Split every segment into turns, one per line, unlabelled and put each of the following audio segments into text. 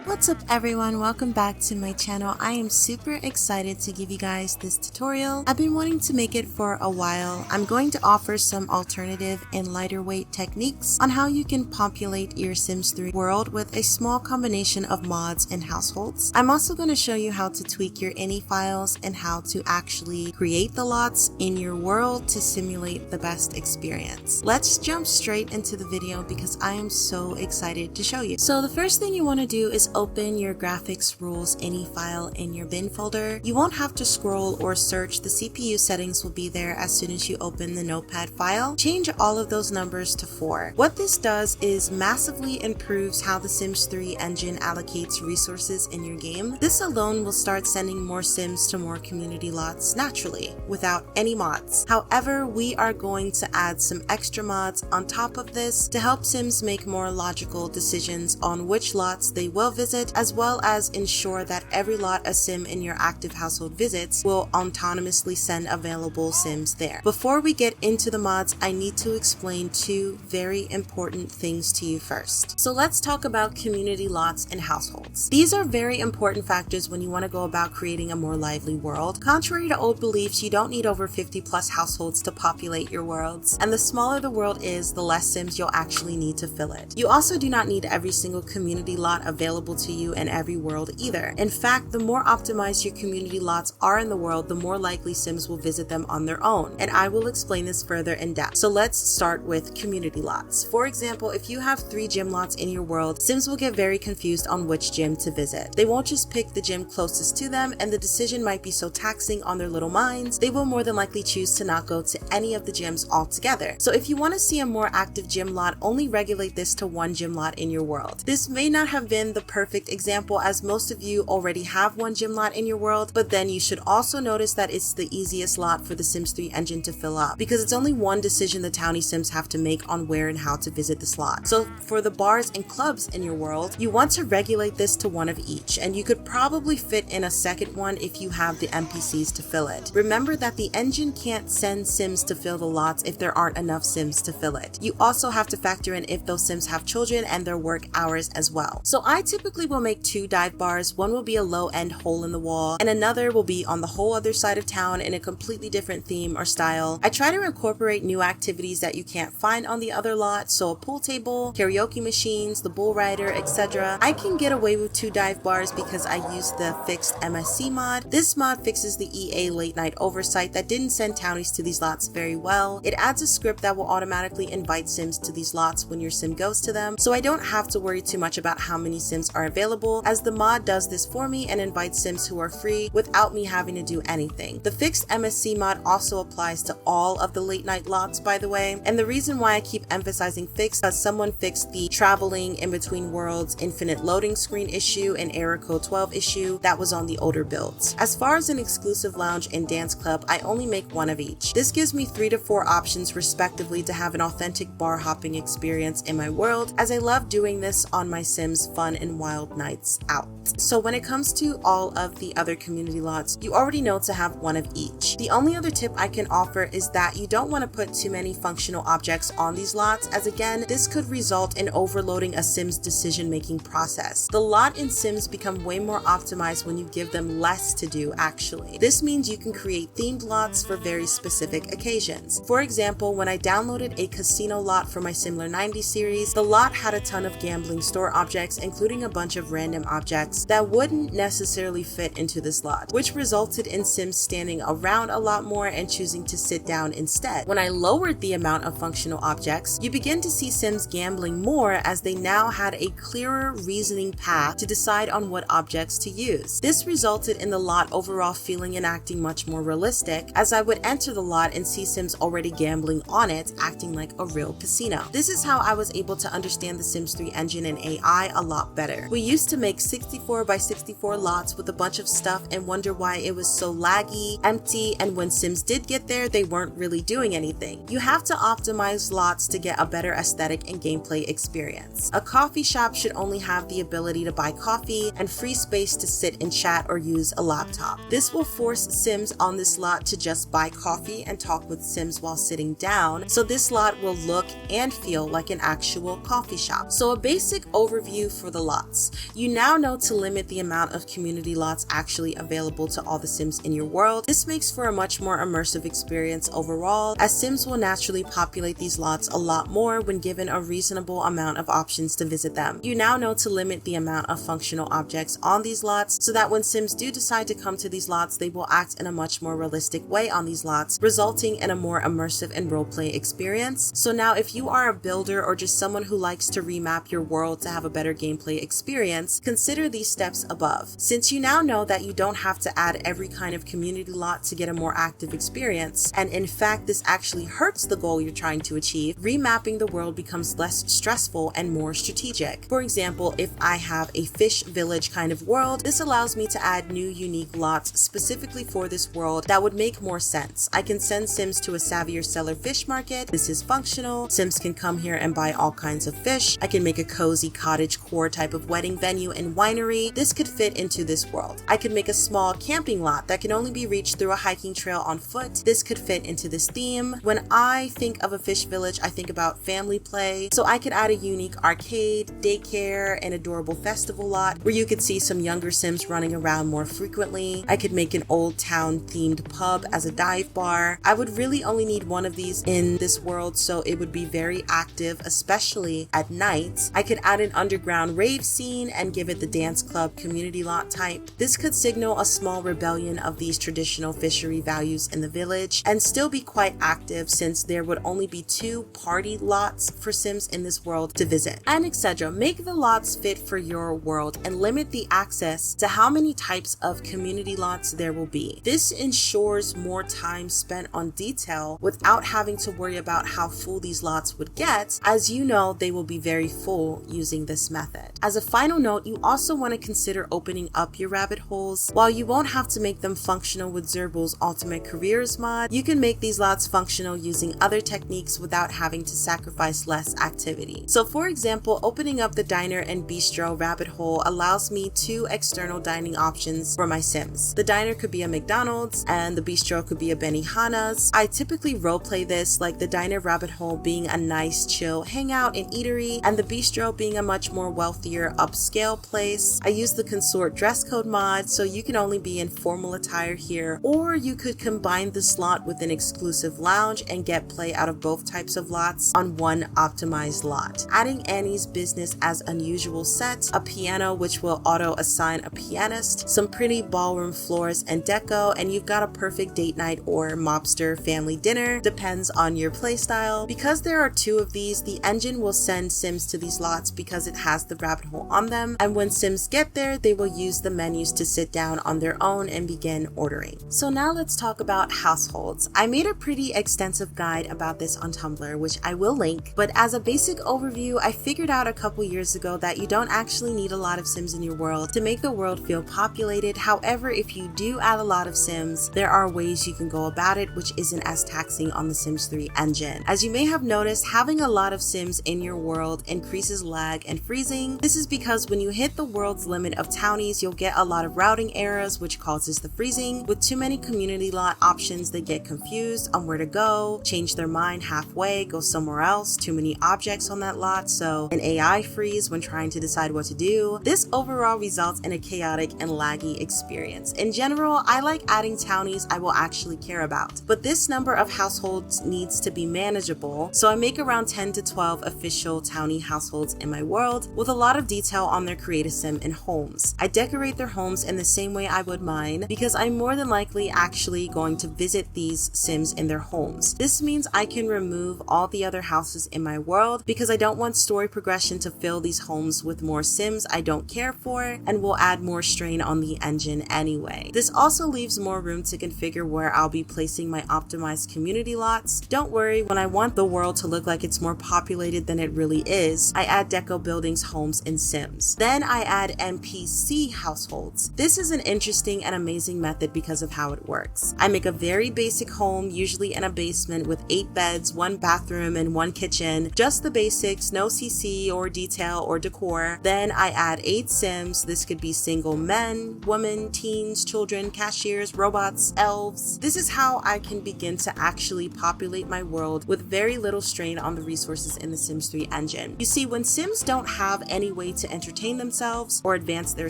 What's up everyone, welcome back to my channel. I am super excited to give you guys this tutorial. I've been wanting to make it for a while. I'm going to offer some alternative and lighter weight techniques on how you can populate your Sims 3 world with a small combination of mods and households. I'm also going to show you how to tweak your ini files and how to actually create the lots in your world to simulate the best experience. Let's jump straight into the video because I am so excited to show you. So the first thing you want to do is open your graphics rules ini file in your bin folder. You won't have to scroll or search. The CPU settings will be there as soon as you open the notepad file. Change all of those numbers to 4. What this does is massively improves how the Sims 3 engine allocates resources in your game. This alone will start sending more Sims to more community lots naturally without any mods. However, we are going to add some extra mods on top of this to help Sims make more logical decisions on which lots they will visit, as well as ensure that every lot a Sim in your active household visits will autonomously send available Sims there. Before we get into the mods, I need to explain two very important things to you first. So let's talk about community lots and households. These are very important factors when you want to go about creating a more lively world. Contrary to old beliefs, you don't need over 50 plus households to populate your worlds, and the smaller the world is, the less Sims you'll actually need to fill it. You also do not need every single community lot available to you in every world either. In fact, the more optimized your community lots are in the world, the more likely Sims will visit them on their own, and I will explain this further in depth. So let's start with community lots. For example, if you have 3 gym lots in your world, Sims will get very confused on which gym to visit. They won't just pick the gym closest to them, and the decision might be so taxing on their little minds, they will more than likely choose to not go to any of the gyms altogether. So if you want to see a more active gym lot, only regulate this to 1 gym lot in your world. This may not have been the perfect example, as most of you already have 1 gym lot in your world, but then you should also notice that it's the easiest lot for the Sims 3 engine to fill up, because it's only one decision the townie Sims have to make on where and how to visit the slot. So for the bars and clubs in your world, you want to regulate this to 1 of each, and you could probably fit in a second one if you have the NPCs to fill it. Remember that the engine can't send Sims to fill the lots if there aren't enough Sims to fill it. You also have to factor in if those Sims have children and their work hours as well. So I typically will make 2 dive bars. One will be a low-end hole in the wall, and another will be on the whole other side of town in a completely different theme or style. I try to incorporate new activities that you can't find on the other lot, so a pool table, karaoke machines, the bull rider, etc. I can get away with 2 dive bars because I use the fixed MSC mod. This mod fixes the EA late night oversight that didn't send townies to these lots very well. It adds a script that will automatically invite Sims to these lots when your Sim goes to them, so I don't have to worry too much about how many Sims are available, as the mod does this for me and invites Sims who are free without me having to do anything. The fixed MSC mod also applies to all of the late night lots, by the way, and the reason why I keep emphasizing fixed is someone fixed the traveling in between worlds infinite loading screen issue and error code 12 issue that was on the older builds. As far as an exclusive lounge and dance club, I only make 1 of each. This gives me 3 to 4 options respectively to have an authentic bar hopping experience in my world, as I love doing this on my Sims fun and wild nights out. So when it comes to all of the other community lots, you already know to have 1 of each. The only other tip I can offer is that you don't want to put too many functional objects on these lots, as again, this could result in overloading a Sim's decision-making process. The lot in Sims become way more optimized when you give them less to do actually. This means you can create themed lots for very specific occasions. For example, when I downloaded a casino lot for my 𝖈𝖊𝖊𝖘 series, the lot had a ton of gambling store objects, including a bunch of random objects that wouldn't necessarily fit into this lot, which resulted in Sims standing around a lot more and choosing to sit down instead. When I lowered the amount of functional objects, you begin to see Sims gambling more, as they now had a clearer reasoning path to decide on what objects to use. This resulted in the lot overall feeling and acting much more realistic, as I would enter the lot and see Sims already gambling on it, acting like a real casino. This is how I was able to understand the Sims 3 engine and AI a lot better. We used to make 64 by 64 lots with a bunch of stuff and wonder why it was so laggy, empty, and when Sims did get there, they weren't really doing anything. You have to optimize lots to get a better aesthetic and gameplay experience. A coffee shop should only have the ability to buy coffee and free space to sit and chat or use a laptop. This will force Sims on this lot to just buy coffee and talk with Sims while sitting down, so this lot will look and feel like an actual coffee shop. So a basic overview for the lots. lots. You now know to limit the amount of community lots actually available to all the Sims in your world. This makes for a much more immersive experience overall, as Sims will naturally populate these lots a lot more when given a reasonable amount of options to visit them. You now know to limit the amount of functional objects on these lots so that when Sims do decide to come to these lots, they will act in a much more realistic way on these lots, resulting in a more immersive and roleplay experience. So now if you are a builder or just someone who likes to remap your world to have a better gameplay experience, consider these steps above. Since you now know that you don't have to add every kind of community lot to get a more active experience, and in fact this actually hurts the goal you're trying to achieve, remapping the world becomes less stressful and more strategic. For example, if I have a fish village kind of world, this allows me to add new unique lots specifically for this world that would make more sense. I can send Sims to a savvier seller fish market. This is functional. Sims can come here and buy all kinds of fish. I can make a cozy cottage core type of wedding venue and winery. This could fit into this world. I could make a small camping lot that can only be reached through a hiking trail on foot. This could fit into this theme. When I think of a fish village, I think about family play. So I could add a unique arcade, daycare, and adorable festival lot where you could see some younger Sims running around more frequently. I could make an old town themed pub as a dive bar. I would really only need one of these in this world, so it would be very active, especially at night. I could add an underground rave scene and give it the dance club community lot type. This could signal a small rebellion of these traditional fishery values in the village and still be quite active, since there would only be 2 party lots for Sims in this world to visit, and etc. Make the lots fit for your world and limit the access to how many types of community lots there will be. This ensures more time spent on detail without having to worry about how full these lots would get, as you know they will be very full using this method. As a final note, you also want to consider opening up your rabbit holes. While you won't have to make them functional with 𝕮𝖕𝖊𝖘 𝖕𝖊𝖘 mod, you can make these lots functional using other techniques without having to sacrifice less activity. So for example, opening up the diner and bistro rabbit hole allows me 2 external dining options for my Sims. The diner could be a McDonald's and the bistro could be a Benihana's. I typically roleplay this like the diner rabbit hole being a nice chill hangout and eatery, and the bistro being a much more wealthier upscale place. I use the consort dress code mod, so you can only be in formal attire here, or you could combine the slot with an exclusive lounge and get play out of both types of lots on one optimized lot. Adding Annie's business as unusual set, a piano which will auto assign a pianist, some pretty ballroom floors and deco, and you've got a perfect date night or mobster family dinner, depends on your playstyle. Because there are 2 of these, the engine will send Sims to these lots because it has the rabbit hole on them, and when Sims get there, they will use the menus to sit down on their own and begin ordering. So now let's talk about households. I made a pretty extensive guide about this on Tumblr, which I will link, but as a basic overview, I figured out a couple years ago that you don't actually need a lot of Sims in your world to make the world feel populated. However, if you do add a lot of Sims, there are ways you can go about it which isn't as taxing on the Sims 3 engine. As you may have noticed, having a lot of Sims in your world increases lag and freezing. This is because when you hit the world's limit of townies, you'll get a lot of routing errors, which causes the freezing. With too many community lot options, they get confused on where to go, change their mind halfway, go somewhere else, too many objects on that lot, so an AI freeze when trying to decide what to do. This overall results in a chaotic and laggy experience. In general, I like adding townies I will actually care about, but this number of households needs to be manageable, so I make around 10 to 12 official townie households in my world with a lot of detail on their create a sim and homes. I decorate their homes in the same way I would mine because I'm more than likely actually going to visit these Sims in their homes. This means I can remove all the other houses in my world because I don't want story progression to fill these homes with more Sims I don't care for and will add more strain on the engine anyway. This also leaves more room to configure where I'll be placing my optimized community lots. Don't worry, when I want the world to look like it's more populated than it really is, I add deco buildings, homes, and Sims. Then I add NPC households. This is an interesting and amazing method because of how it works. I make a very basic home, usually in a basement with 8 beds, 1 bathroom, and 1 kitchen. Just the basics, no CC or detail or decor. Then I add 8 Sims. This could be single men, women, teens, children, cashiers, robots, elves. This is how I can begin to actually populate my world with very little strain on the resources in the Sims 3 engine. You see, when Sims don't have any way to to entertain themselves or advance their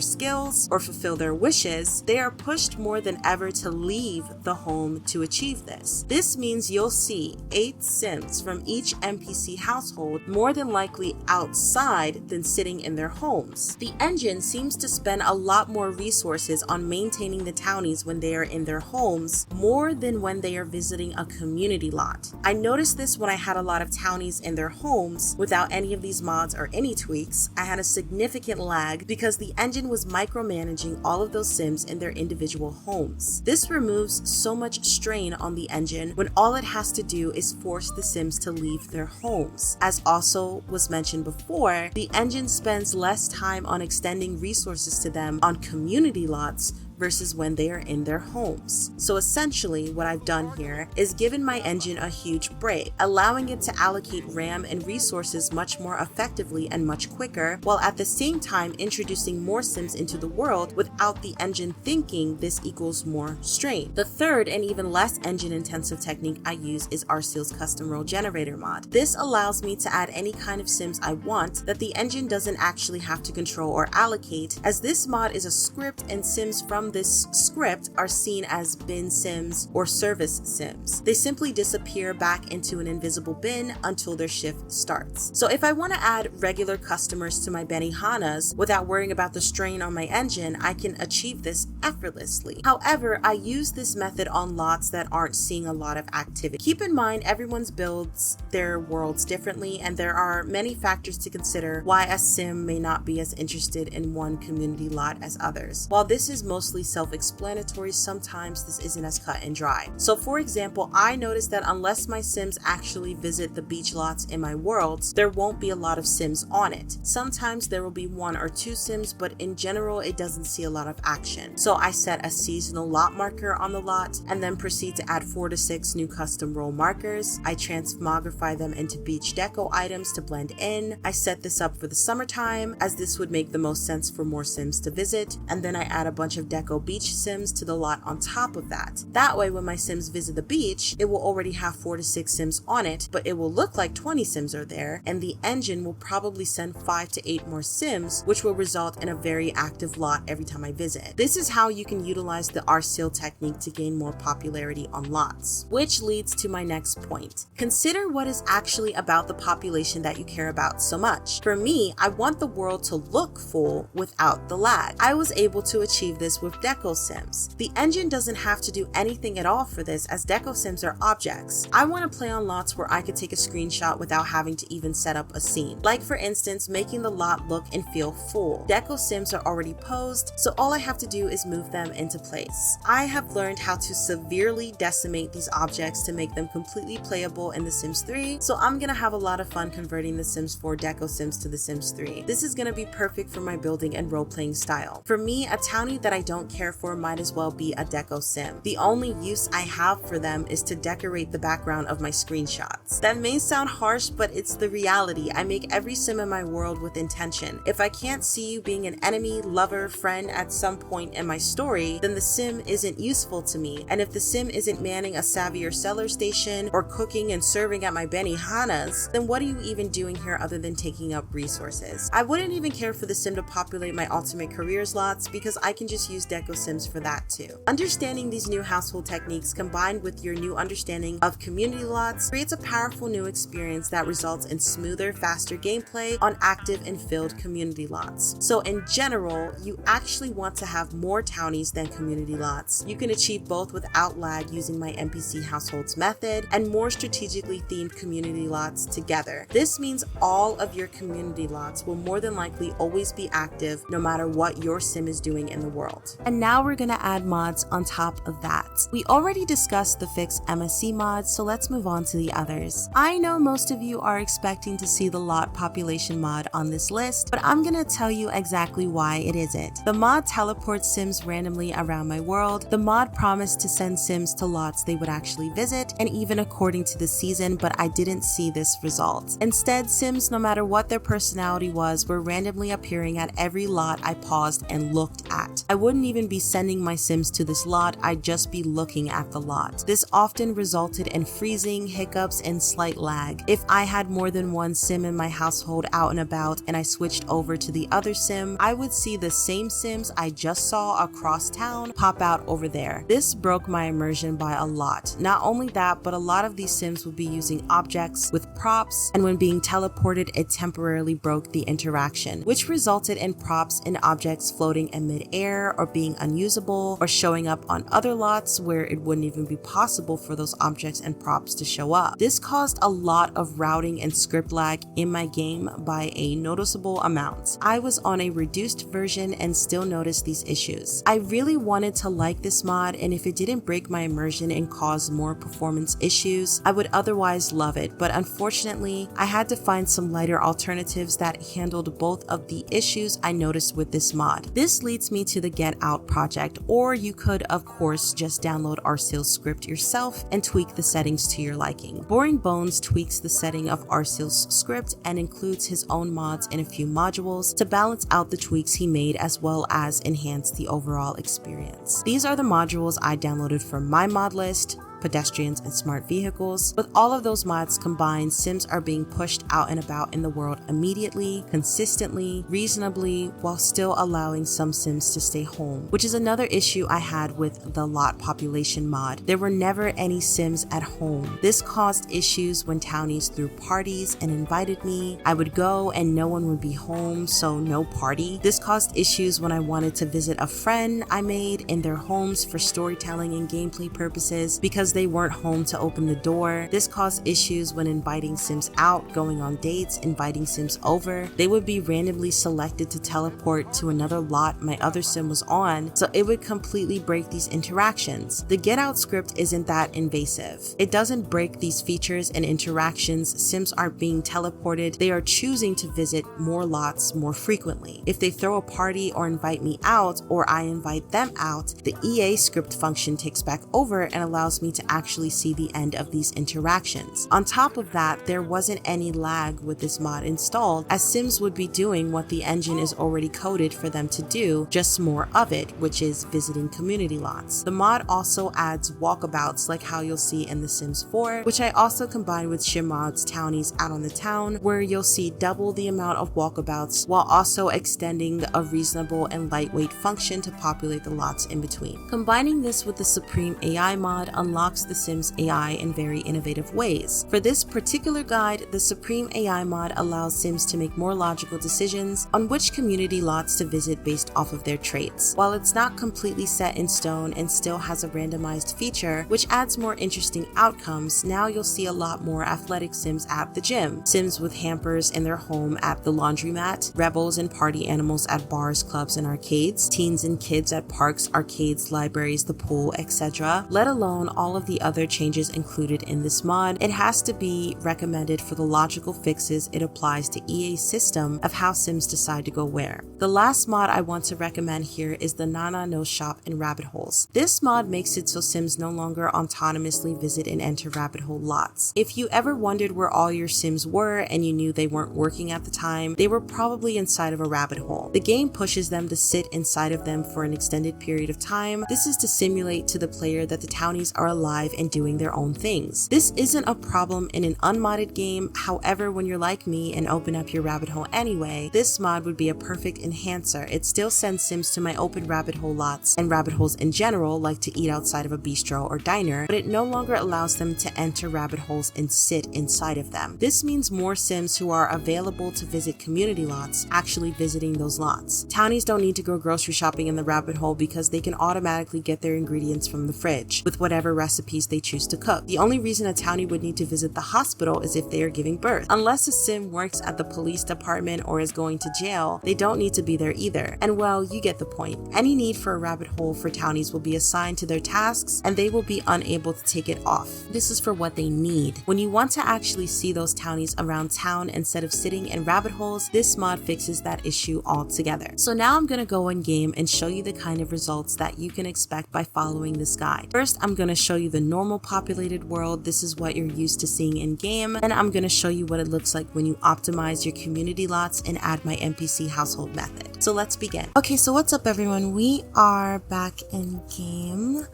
skills or fulfill their wishes, they are pushed more than ever to leave the home to achieve this. This means you'll see 8 Sims from each NPC household more than likely outside than sitting in their homes. The engine seems to spend a lot more resources on maintaining the townies when they are in their homes more than when they are visiting a community lot. I noticed this when I had a lot of townies in their homes without any of these mods or any tweaks. I had a significant lag because the engine was micromanaging all of those Sims in their individual homes. This removes so much strain on the engine when all it has to do is force the Sims to leave their homes. As also was mentioned before, the engine spends less time on extending resources to them on community lots versus when they are in their homes. So essentially what I've done here is given my engine a huge break, allowing it to allocate RAM and resources much more effectively and much quicker, while at the same time introducing more Sims into the world without the engine thinking this equals more strain. The third and even less engine intensive technique I use is Arceal's custom role generator mod. This allows me to add any kind of Sims I want that the engine doesn't actually have to control or allocate, as this mod is a script and Sims from this script are seen as bin Sims or service Sims. They simply disappear back into an invisible bin until their shift starts. So if I want to add regular customers to my 𝖕𝖊𝖊𝖘𝖈 without worrying about the strain on my engine, I can achieve this effortlessly. However, I use this method on lots that aren't seeing a lot of activity. Keep in mind, everyone's builds their worlds differently, and there are many factors to consider why a Sim may not be as interested in one community lot as others. While this is mostly self-explanatory, sometimes this isn't as cut and dry. So for example, I noticed that unless my Sims actually visit the beach lots in my worlds, there won't be a lot of Sims on it. Sometimes there will be 1 or 2 Sims, but in general it doesn't see a lot of action. So I set a seasonal lot marker on the lot and then proceed to add 4 to 6 new custom role markers. I transmogrify them into beach deco items to blend in. I set this up for the summertime, as this would make the most sense for more Sims to visit, and then I add a bunch of deco beach Sims to the lot on top of that. That way when my Sims visit the beach, it will already have 4 to 6 Sims on it, but it will look like 20 Sims are there, and the engine will probably send 5 to 8 more Sims, which will result in a very active lot every time I visit. This is how you can utilize the Arceal technique to gain more popularity on lots. Which leads to my next point. Consider what is actually about the population that you care about so much. For me, I want the world to look full without the lag. I was able to achieve this with Deco Sims. The engine doesn't have to do anything at all for this, as Deco Sims are objects. I want to play on lots where I could take a screenshot without having to even set up a scene. Like for instance, making the lot look and feel full. Deco Sims are already posed, so all I have to do is move them into place. I have learned how to severely decimate these objects to make them completely playable in The Sims 3, so I'm gonna have a lot of fun converting the Sims 4 Deco Sims to The Sims 3. This is gonna be perfect for my building and role-playing style. For me, a townie that I don't care for might as well be a Deco Sim. The only use I have for them is to decorate the background of my screenshots. That may sound harsh, but it's the reality. I make every Sim in my world with intention. If I can't see you being an enemy, lover, friend at some point in my story, then the Sim isn't useful to me. And if the Sim isn't manning a savvy or cellar station or cooking and serving at my 𝖕𝖊𝖊𝖘𝖈s, then what are you even doing here other than taking up resources? I wouldn't even care for the Sim to populate my ultimate careers lots, because I can just use Deco Sims for that too. Understanding these new household techniques combined with your new understanding of community lots creates a powerful new experience that results in smoother, faster gameplay on active and filled community lots. So in general, you actually want to have more townies than community lots. You can achieve both without lag using my NPC households method and more strategically themed community lots together. This means all of your community lots will more than likely always be active no matter what your Sim is doing in the world. And now we're gonna add mods on top of that. We already discussed the fix MSC mods, so let's move on to the others. I know most of you are expecting to see the lot population mod on this list, but I'm gonna tell you exactly why it isn't. The mod teleports Sims randomly around my world. The mod promised to send Sims to lots they would actually visit, and even according to the season, but I didn't see this result. Instead, Sims, no matter what their personality was, were randomly appearing at every lot I paused and looked at. I wouldn't even be sending my Sims to this lot, I'd just be looking at the lot. This often resulted in freezing, hiccups, and slight lag. If I had more than one Sim in my household out and about and I switched over to the other Sim, I would see the same Sims I just saw across town pop out over there. This broke my immersion by a lot. Not only that, but a lot of these Sims would be using objects with props, and when being teleported, it temporarily broke the interaction, which resulted in props and objects floating in mid-air or being unusable or showing up on other lots where it wouldn't even be possible for those objects and props to show up. This caused a lot of routing and script lag in my game by a noticeable amount. I was on a reduced version and still noticed these issues. I really wanted to like this mod, and if it didn't break my immersion and cause more performance issues, I would otherwise love it, but unfortunately, I had to find some lighter alternatives that handled both of the issues I noticed with this mod. This leads me to the Get Out project, or you could of course just download Rsyl's script yourself and tweak the settings to your liking. Boring Bones tweaks the setting of Rsyl's script and includes his own mods in a few modules to balance out the tweaks he made as well as enhance the overall experience. These are the modules I downloaded from my mod list: pedestrians and smart vehicles. With all of those mods combined, Sims are being pushed out and about in the world immediately, consistently, reasonably, while still allowing some Sims to stay home, which is another issue I had with the lot population mod. There were never any Sims at home. This caused issues when townies threw parties and invited me. I would go and no one would be home, so no party. This caused issues when I wanted to visit a friend I made in their homes for storytelling and gameplay purposes because they weren't home to open the door. This caused issues when inviting Sims out, going on dates, inviting Sims over. They would be randomly selected to teleport to another lot my other Sim was on, so it would completely break these interactions. The Get Out script isn't that invasive. It doesn't break these features and interactions. Sims aren't being teleported. They are choosing to visit more lots more frequently. If they throw a party or invite me out, or I invite them out, the EA script function takes back over and allows me to actually see the end of these interactions. On top of that, there wasn't any lag with this mod installed, as Sims would be doing what the engine is already coded for them to do, just more of it, which is visiting community lots. The mod also adds walkabouts like how you'll see in The Sims 4, which I also combined with Shimod's Townies Out on the Town, where you'll see double the amount of walkabouts while also extending a reasonable and lightweight function to populate the lots in between. Combining this with the Supreme AI mod unlocks the Sims AI in very innovative ways. For this particular guide, the Supreme AI mod allows Sims to make more logical decisions on which community lots to visit based off of their traits. While it's not completely set in stone and still has a randomized feature, which adds more interesting outcomes, now you'll see a lot more athletic Sims at the gym, Sims with hampers in their home at the laundromat, rebels and party animals at bars, clubs, and arcades, teens and kids at parks, arcades, libraries, the pool, etc., let alone all of the other changes included in this mod. It has to be recommended for the logical fixes it applies to EA's system of how Sims decide to go where. The last mod I want to recommend here is the Nana No Shop in rabbit holes. This mod makes it so Sims no longer autonomously visit and enter rabbit hole lots. If you ever wondered where all your Sims were and you knew they weren't working at the time, they were probably inside of a rabbit hole. The game pushes them to sit inside of them for an extended period of time. This is to simulate to the player that the townies are alive and doing their own things. This isn't a problem in an unmodded game. However, when you're like me and open up your rabbit hole anyway, this mod would be a perfect enhancer. It still sends Sims to my open rabbit hole lots and rabbit holes in general, like to eat outside of a bistro or diner, but it no longer allows them to enter rabbit holes and sit inside of them. This means more Sims who are available to visit community lots actually visiting those lots. Townies don't need to go grocery shopping in the rabbit hole because they can automatically get their ingredients from the fridge with whatever recipes they choose to cook. The only reason a townie would need to visit the hospital is if they are giving birth. Unless a Sim works at the police department or is going to jail, they don't need to be there either. And well, you get the point. Any need for a rabbit hole for townies will be assigned to their tasks and they will be unable to take it off. This is for what they need. When you want to actually see those townies around town instead of sitting in rabbit holes, this mod fixes that issue altogether. So now I'm gonna go in game and show you the kind of results that you can expect by following this guide. First, I'm gonna show you the normal populated world. This is what you're used to seeing in game. And I'm going to show you what it looks like when you optimize your community lots and add my NPC household method. So let's begin. Okay, so what's up everyone? We are back in game.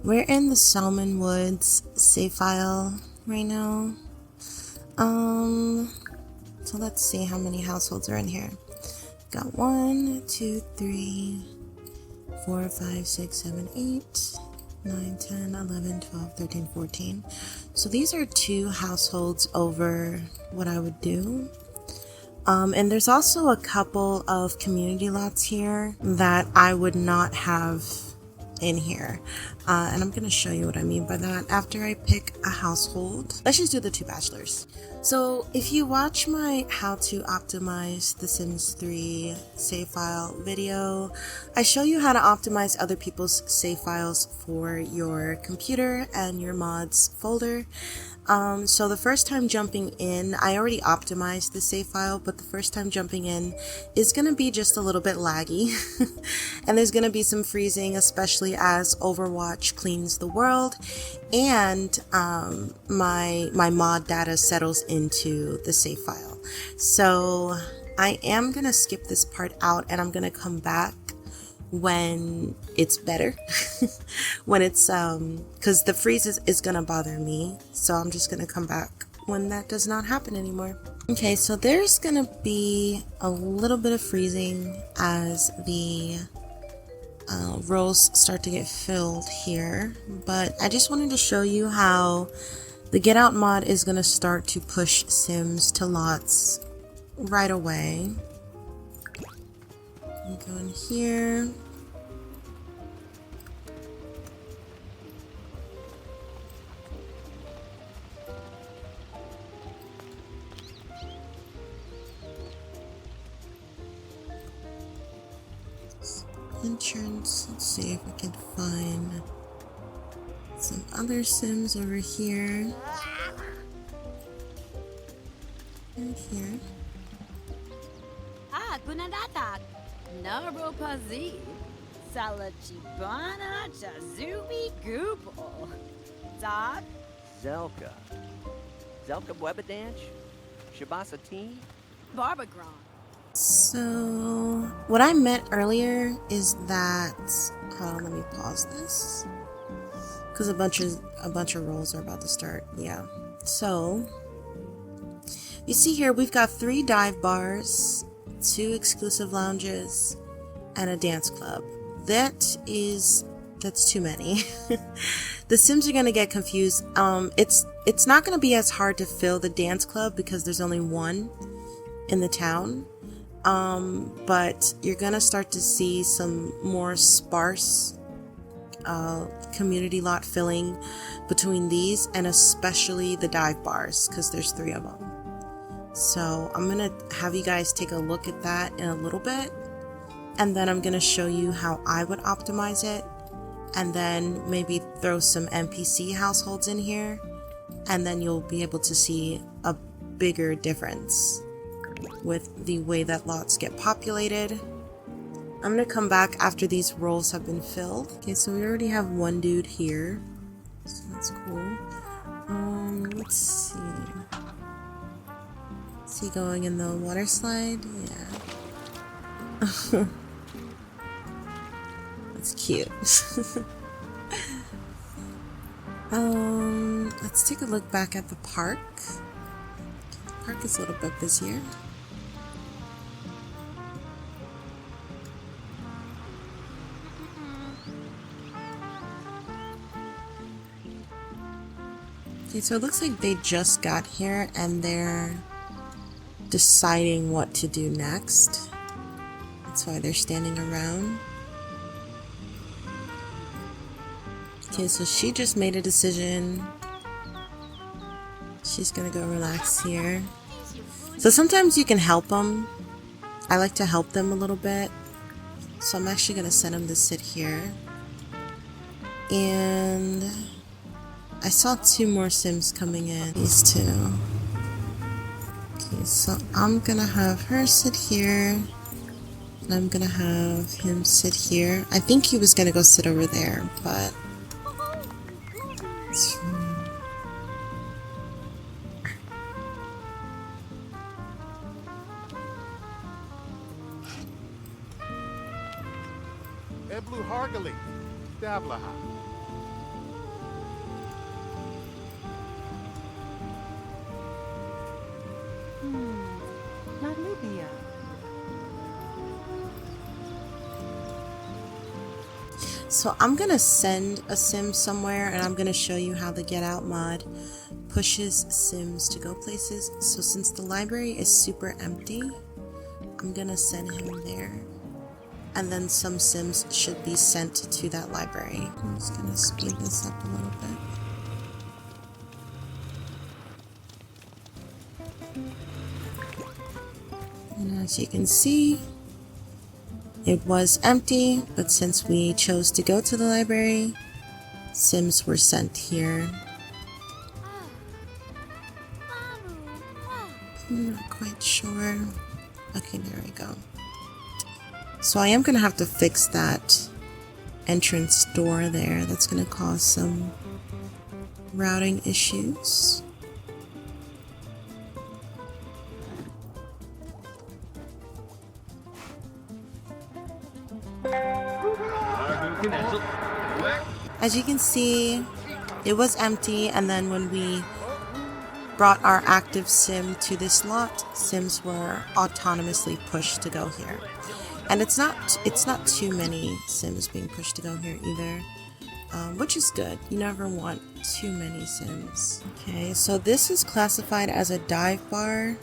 We're in the 𝖕𝖕𝖊𝖕𝖔 save file right now. So let's see how many households are in here. Got 1, 2, 3, 4, 5, 6, 7, 8, 9, 10, 11, 12, 13, 14. So these are 2 households over what I would do. And there's also a couple of community lots here that I would not have in here. And I'm going to show you what I mean by that after I pick a household. Let's just do the 2 bachelors. So if you watch my how to optimize The Sims 3 save file video, I show you how to optimize other people's save files for your computer and your mods folder. So the first time jumping in, I already optimized the save file, but the first time jumping in is going to be just a little bit laggy. And there's going to be some freezing, especially as Overwatch cleans the world and my mod data settles into the save file. So I am going to skip this part out and I'm going to come back when it's better. When it's because the freeze is gonna bother me, so I'm just gonna come back when that does not happen anymore. Okay, so there's gonna be a little bit of freezing as the roles start to get filled here, but I just wanted to show you how the get out mod is gonna start to push Sims to lots right away. Go in here. Entrance. Let's see if we can find some other Sims over here. And here.
Gunadatak, 𝖕𝖊𝖊𝖘 𝖰𝖊𝖘𝖈𝖗𝖊.
𝖰𝖊𝖘𝖈𝖗𝖰.
Barbagron.
So what I meant earlier is that let me pause this because a bunch of roles are about to start. Yeah, so you see here we've got 3 dive bars, 2 exclusive lounges, and a dance club. That's too many. The Sims are gonna get confused. It's not gonna be as hard to fill the dance club because there's only 1 in the town. But you're gonna start to see some more sparse community lot filling between these, and especially the dive bars because there's 3 of them. So I'm gonna have you guys take a look at that in a little bit, and then I'm gonna show you how I would optimize it, and then maybe throw some NPC households in here, and then you'll be able to see a bigger difference with the way that lots get populated. I'm gonna come back after these roles have been filled. Okay, so we already have 1 dude here, so that's cool. Let's see. Is he going in the water slide? Yeah. That's cute. Let's take a look back at the park. The park is a little bit busier. Okay, so it looks like they just got here and they're deciding what to do next. That's why they're standing around. Okay, so she just made a decision. She's gonna go relax here. So sometimes you can help them. I like to help them a little bit. So I'm actually gonna send them to sit here. And I saw 2 more Sims coming in. These 2. Okay, so I'm gonna have her sit here. And I'm gonna have him sit here. I think he was gonna go sit over there, but
𝖕𝖊𝖘𝖈𝖗𝖊𝖉𝖎𝑙𝑙𝑎𝑏𝑙𝑎𝑏𝑙𝑎𝑏.
So I'm gonna send a sim somewhere, and I'm gonna show you how the get out mod pushes sims to go places. So since the library is super empty, I'm gonna send him there, and then some sims should be sent to that library. I'm just gonna speed this up a little bit. And as you can see, it was empty, but since we chose to go to the library, sims were sent here. I'm not quite sure. Okay, there we go. So I am gonna have to fix that entrance door there. That's gonna cause some routing issues. As you can see, it was empty, and then when we brought our active sim to this lot, sims were autonomously pushed to go here. And it's not too many sims being pushed to go here either, which is good. You never want too many sims. Okay, so this is classified as a dive bar,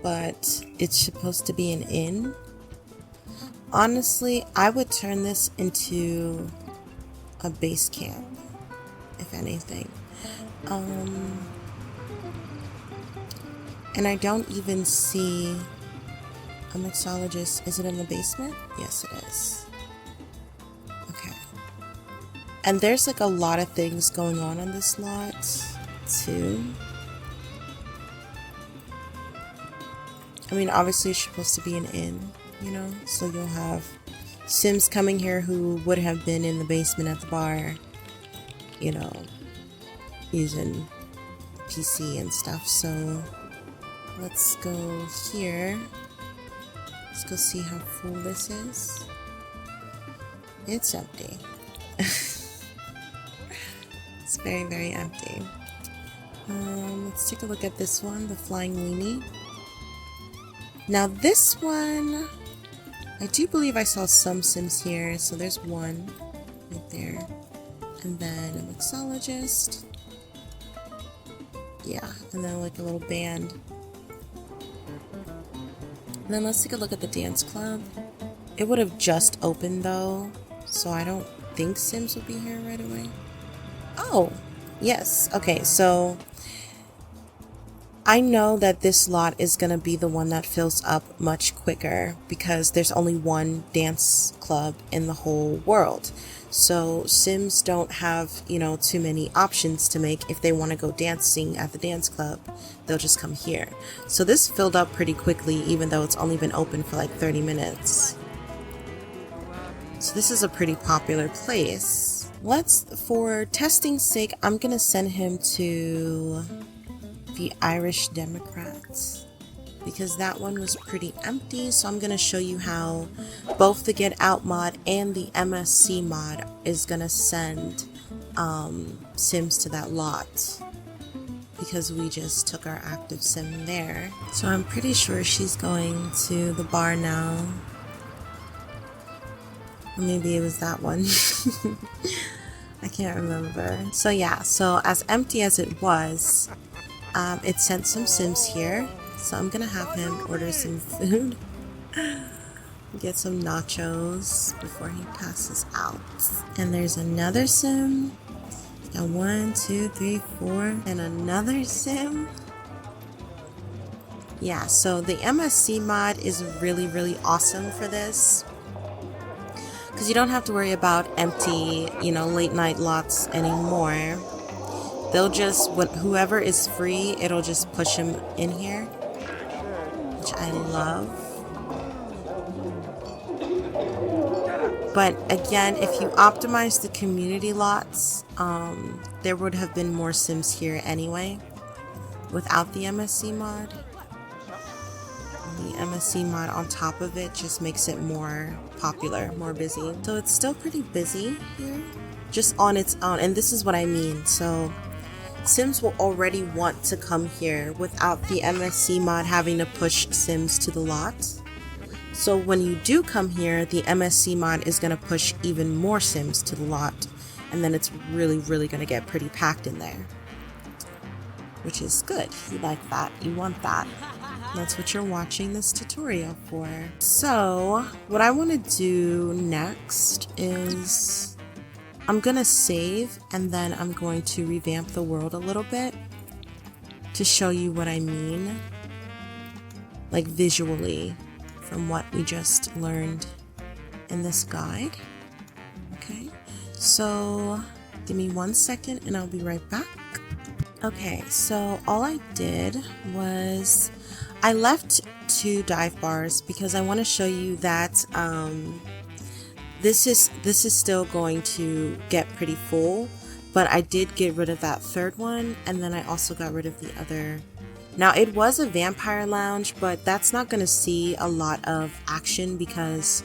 but it's supposed to be an inn. Honestly, I would turn this into a base camp, if anything. And I don't even see a mixologist. Is it in the basement? Yes, it is. Okay. And there's like a lot of things going on this lot, too. I mean, obviously it's supposed to be an inn, you know? So you'll have sims coming here who would have been in the basement at the bar, you know, using PC and stuff. So let's go here. Let's go see how full this is. It's empty. It's very, very empty. Let's take a look at this one, the flying weenie. Now this one, I do believe I saw some sims here. So there's one right there. And then a mixologist. Yeah, and then like a little band. And then let's take a look at the dance club. It would have just opened though, so I don't think sims will be here right away. Oh, yes. Okay, so I know that this lot is gonna be the one that fills up much quicker because there's only one dance club in the whole world. So sims don't have, you know, too many options to make. If they want to go dancing at the dance club, they'll just come here. So this filled up pretty quickly, even though it's only been open for like 30 minutes. So this is a pretty popular place. For testing's sake, I'm gonna send him to the Irish Democrats because that one was pretty empty. So I'm gonna show you how both the Get Out mod and the MSC mod is gonna send sims to that lot because we just took our active sim there. So I'm pretty sure she's going to the bar now. Or maybe it was that one. I can't remember. So yeah, so as empty as it was, it sent some sims here. So I'm gonna have him order some food. Get some nachos before he passes out. And there's another sim. Got 1, 2, 3, 4, and another sim. Yeah, so the MSC mod is really, really awesome for this. Because you don't have to worry about empty, you know, late night lots anymore. They'll just, whoever is free, it'll just push him in here, which I love. But again, if you optimize the community lots, there would have been more sims here anyway, without the MSC mod. the MSC mod on top of it just makes it more popular, more busy. So it's still pretty busy here, just on its own. And this is what I mean. So Sims will already want to come here without the MSC mod having to push Sims to the lot. So when you do come here, the MSC mod is going to push even more Sims to the lot, and then it's really going to get pretty packed in there, which is good. You like that, you want that. That's what you're watching this tutorial for. So what I want to do next is I'm gonna save, and then I'm going to revamp the world a little bit to show you what I mean, like visually, from what we just learned in this guide. Okay, so give me 1 second and I'll be right back. Okay, so all I did was I left 2 dive bars because I want to show you that this is still going to get pretty full, but I did get rid of that 3rd one, and then I also got rid of the other. Now it was a vampire lounge, but that's not going to see a lot of action because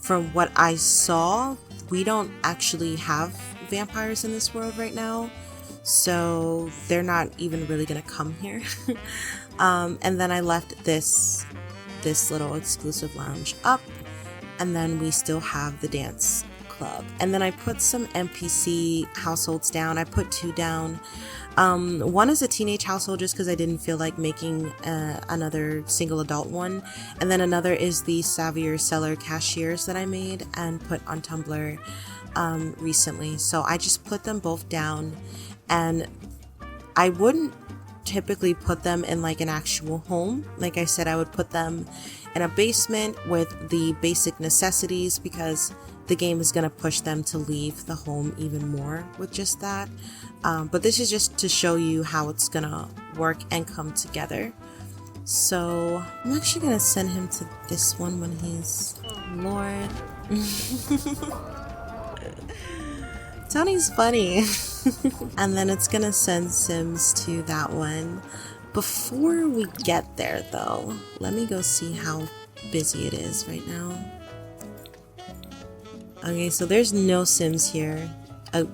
from what I saw, we don't actually have vampires in this world right now, so they're not even really going to come here. And then I left this little exclusive lounge up, and then we still have the dance club. And then I put some NPC households down. I put 2 down. One is a teenage household just because I didn't feel like making another single adult one, and then another is the Savvier seller cashiers that I made and put on Tumblr recently. So I just put them both down, and I wouldn't typically put them in like an actual home. Like I said, I would put them in a basement with the basic necessities because the game is going to push them to leave the home even more with just that. But this is just to show you how it's going to work and come together. So I'm actually going to send him to this one when he's Lord. Tony's funny. And then it's going to send Sims to that one. Before we get there though, let me go see how busy it is right now. Okay, so there's no Sims here.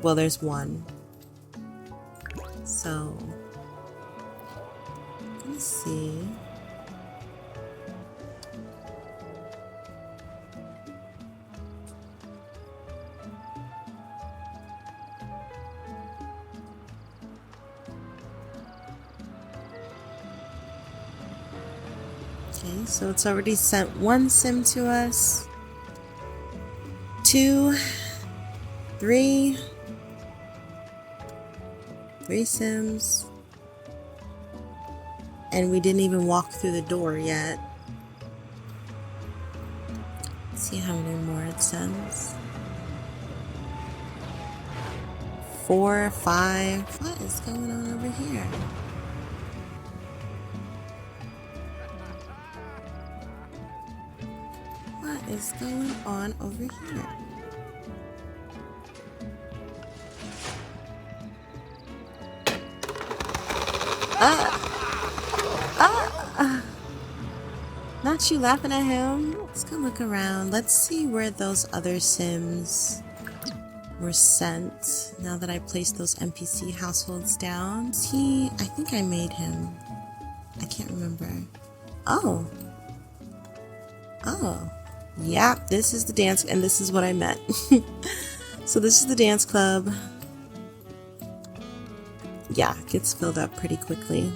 Well, there's one. So, let's see. Okay, so it's already sent 1 Sim to us. 2, 3 Sims, and we didn't even walk through the door yet. Let's see how many more it sends. 4, 5. What is going on over here? What is going on over here? Not you laughing at him? Let's go look around. Let's see where those other Sims were sent now that I placed those NPC households down. I think I made him. I can't remember. Oh. Yeah, this is the dance, and this is what I meant. So this is the dance club. Yeah, it gets filled up pretty quickly.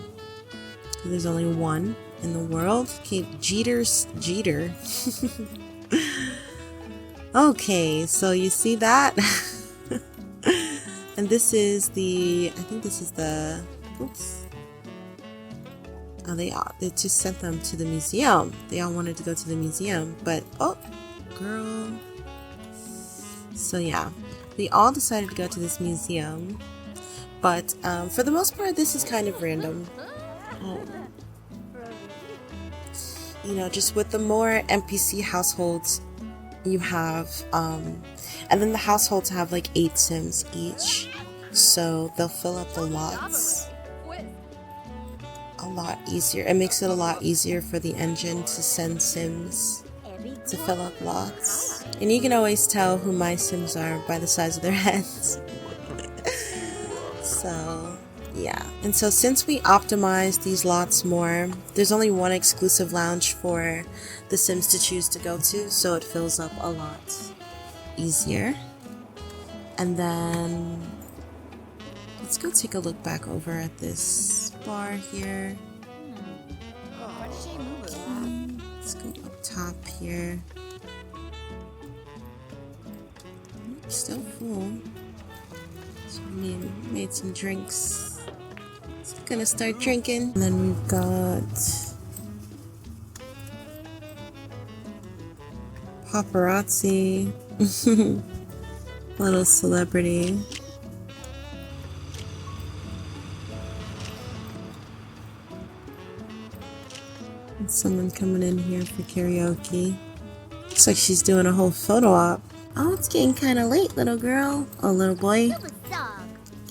There's only 1 in the world. Okay, 𝕮𝖕𝖊𝖘𝖈𝖗. Okay, so you see that? And this is I think this is the, oops. Oh, they just sent them to the museum. They all wanted to go to the museum, but, oh, girl. So yeah, they all decided to go to this museum. But for the most part, this is kind of random. You know, just with the more NPC households you have, and then the households have like 8 Sims each, so they'll fill up the lots a lot easier. It makes it a lot easier for the engine to send sims to fill up lots. And you can always tell who my sims are by the size of their heads. So yeah, and so since we optimized these lots more, there's only one exclusive lounge for the sims to choose to go to, so it fills up a lot easier. And then let's go take a look back over at this bar here. Let's go up top here. Still full. So made some drinks. So I'm gonna start drinking. And then we've got paparazzi. Little celebrity. And someone coming in here for karaoke. Looks like she's doing a whole photo op. Oh, it's getting kind of late, little girl. Oh, little boy.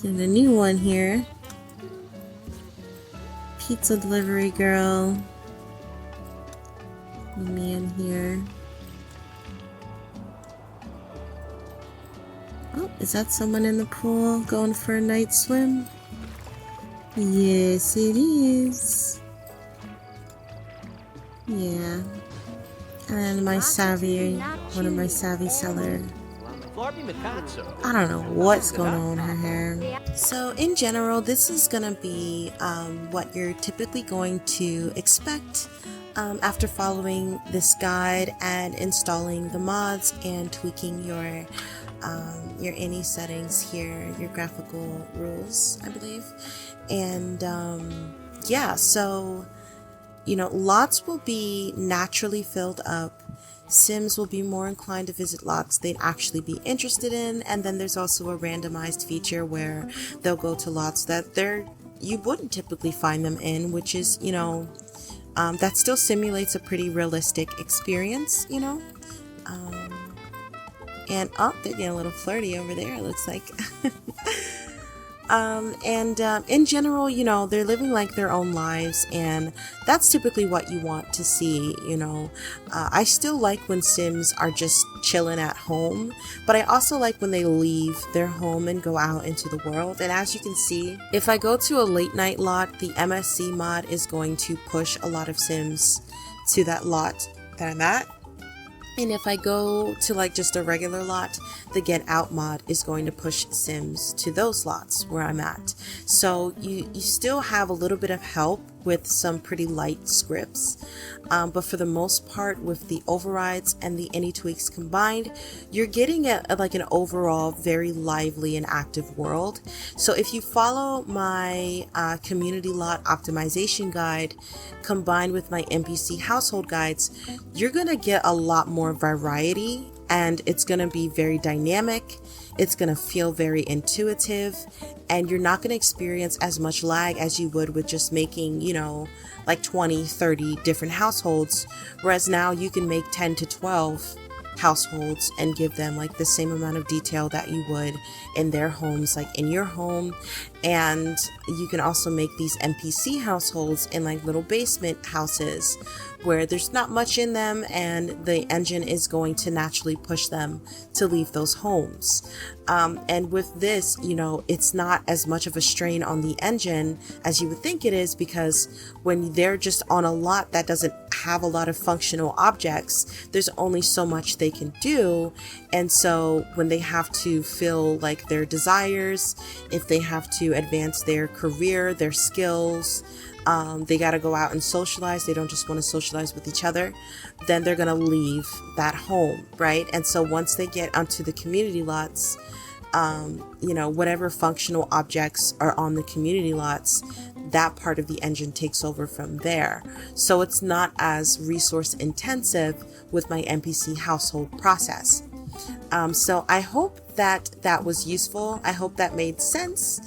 Getting a new one here. Pizza delivery girl. The man here. Oh, is that someone in the pool going for a night swim? Yes, it is. Yeah. And my 𝖕𝖊𝖊𝖘, one of my 𝖕𝖕𝖊𝖘𝖚. I don't know what's going on with her hair. So in general, this is gonna be what you're typically going to expect after following this guide and installing the mods and tweaking your any settings here, your graphical rules, I believe. And yeah, so you know, lots will be naturally filled up. Sims will be more inclined to visit lots they'd actually be interested in, and then there's also a randomized feature where they'll go to lots that you wouldn't typically find them in, which is, you know, that still simulates a pretty realistic experience, you know. And oh, they're getting a little flirty over there, it looks like. In general, you know, they're living like their own lives, and that's typically what you want to see, you know. I still like when sims are just chilling at home, but I also like when they leave their home and go out into the world. And as you can see, if I go to a late night lot, the MSC mod is going to push a lot of sims to that lot that I'm at. And if I go to like just a regular lot, the get out mod is going to push sims to those lots where I'm at. So you still have a little bit of help with some pretty light scripts, but for the most part, with the overrides and the any tweaks combined, you're getting like an overall very lively and active world. So if you follow my community lot optimization guide combined with my NPC household guides, you're gonna get a lot more variety, and it's gonna be very dynamic. It's gonna feel very intuitive, and you're not gonna experience as much lag as you would with just making, you know, like 20, 30 different households, whereas now you can make 10 to 12 households and give them like the same amount of detail that you would in their homes, like in your home. And you can also make these NPC households in like little basement houses where there's not much in them, and the engine is going to naturally push them to leave those homes. And with this, you know, it's not as much of a strain on the engine as you would think it is, because when they're just on a lot that doesn't have a lot of functional objects, there's only so much they can do. And so when they have to fill like their desires, if they have to advance their career, their skills, they got to go out and socialize. They don't just want to socialize with each other. Then they're going to leave that home, right? And so once they get onto the community lots, you know, whatever functional objects are on the community lots, that part of the engine takes over from there. So it's not as resource intensive with my NPC household process. So I hope that was useful. I hope that made sense.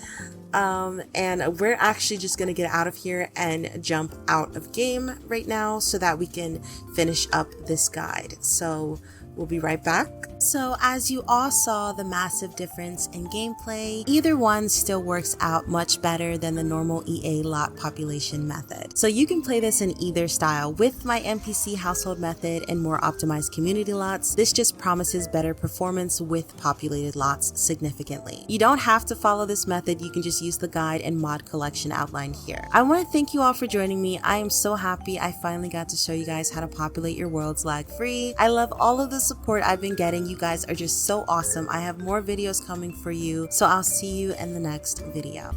And we're actually just going to get out of here and jump out of game right now so that we can finish up this guide. So We'll be right back. So as you all saw the massive difference in gameplay, either one still works out much better than the normal EA lot population method. So you can play this in either style. With my NPC household method and more optimized community lots, this just promises better performance with populated lots significantly. You don't have to follow this method, you can just use the guide and mod collection outlined here. I want to thank you all for joining me. I am so happy I finally got to show you guys how to populate your worlds lag-free. I love all of the support I've been getting. You guys are just so awesome. I have more videos coming for you, so I'll see you in the next video.